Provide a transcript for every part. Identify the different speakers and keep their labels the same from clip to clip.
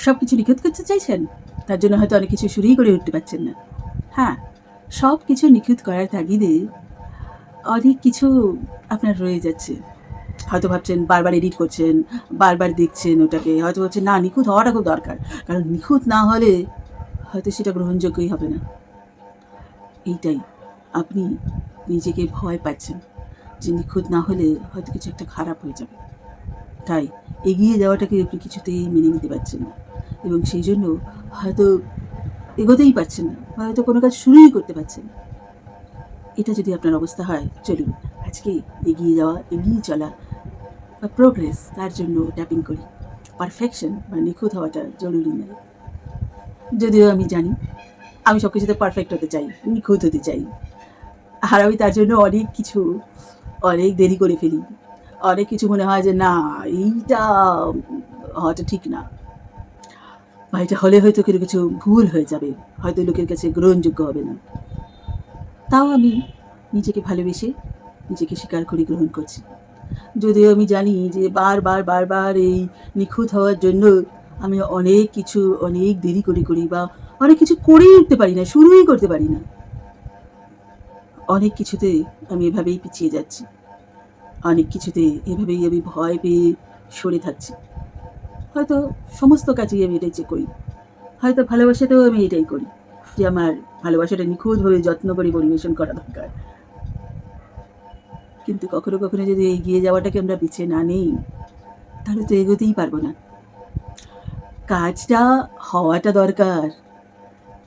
Speaker 1: সব কিছু নিখুঁত করতে চাইছেন, তার জন্য হয়তো অনেক কিছু শুরুই করে উঠতে পারছেন না। হ্যাঁ, সব কিছু নিখুঁত করার তাগিদে অনেক কিছু আপনার রয়ে যাচ্ছে। হয়তো ভাবছেন বারবার এডিট করছেন, বারবার দেখছেন ওটাকে, হয়তো ভাবছেন না নিখুঁত হওয়াটা খুব দরকার, কারণ নিখুঁত না হলে হয়তো সেটা গ্রহণযোগ্যই হবে না। এইটাই আপনি নিজেকে ভয় পাচ্ছেন যে নিখুঁত না হলে হয়তো কিছু একটা খারাপ হয়ে যাবে, তাই এগিয়ে যাওয়াটাকে আপনি কিছুতেই মেনে নিতে পারছেন না, এবং সেই জন্য হয়তো এগোতেই পারছেন না, হয়তো কোনো কাজ শুরুই করতে পারছেন না। এটা যদি আপনার অবস্থা হয়, চলুন আজকে এগিয়ে যাওয়া, এগিয়ে চলা বা প্রোগ্রেস, তার জন্য ট্যাপিং করি। পারফেকশন বা নিখুঁত হওয়াটা জরুরি নয়। যদিও আমি জানি আমি সব কিছুতে পারফেক্ট হতে চাই, নিখুঁত হতে চাই, আর আমি তার জন্য অনেক দেরি করে ফেলি। অনেক কিছু মনে হয় যে না, এইটা হয়তো ঠিক না, বা এটা হলে হয়তো কিছু ভুল হয়ে যাবে, হয়তো লোকের কাছে গ্রহণযোগ্য হবে না। তাও আমি নিজেকে ভালোবেসে নিজেকে স্বীকার করে গ্রহণ করছি। যদিও আমি জানি যে বারবার এই নিখুঁত হওয়ার জন্য আমি অনেক দেরি করি বা অনেক কিছু করেই উঠতে পারি না, শুরুই করতে পারি না। অনেক কিছুতে আমি এভাবেই পিছিয়ে যাচ্ছি, অনেক কিছুতে এভাবেই আমি ভয় পেয়ে সরে থাকছি। হয়তো সমস্ত কাজেই আমি এটাই করি, হয়তো ভালোবাসাতেও আমি এটাই করি যে আমার ভালোবাসাটা নিখুঁতভাবে যত্ন করে পরিবেশন করা দরকার। কিন্তু কখনো কখনো যদি এগিয়ে যাওয়াটাকে আমরা বেছে না নিই, তাহলে তো এগোতেই পারবো না। কাজটা হওয়াটা দরকার,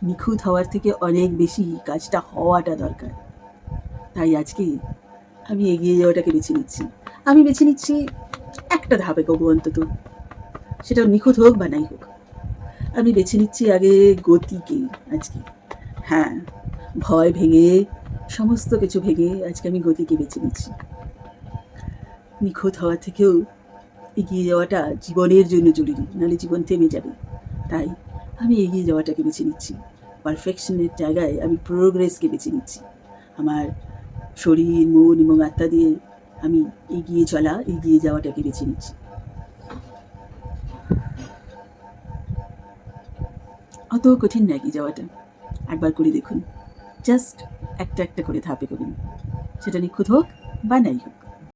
Speaker 1: নিখুঁত হওয়ার থেকে অনেক বেশি কাজটা হওয়াটা দরকার। তাই আজকে আমি এগিয়ে যাওয়াটাকে বেছে নিচ্ছি। আমি বেছে নিচ্ছি একটা ধাপে করবো অন্তত, সেটা নিখুঁত হোক বা নাই হোক। আমি বেছে নিচ্ছি আগে গতিকে আজকে। হ্যাঁ, ভয় ভেঙে, সমস্ত কিছু ভেঙে আজকে আমি গতিকে বেছে নিচ্ছি। নিখুঁত হওয়া থেকেও এগিয়ে যাওয়াটা জীবনের জন্য জরুরি, নাহলে জীবন থেমে যাবে। তাই আমি এগিয়ে যাওয়াটাকে বেছে নিচ্ছি। পারফেকশনের জায়গায় আমি প্রোগ্রেসকে বেছে নিচ্ছি। আমার শরীর, মন এবং আত্মা দিয়ে আমি এগিয়ে যাওয়াটাকে বেছে নিচ্ছি। অত কঠিন না এগিয়ে যাওয়াটা, একবার করে দেখুন। জাস্ট একটা করে ধাপে করুন, সেটা নিখুঁত হোক বা নাই হোক।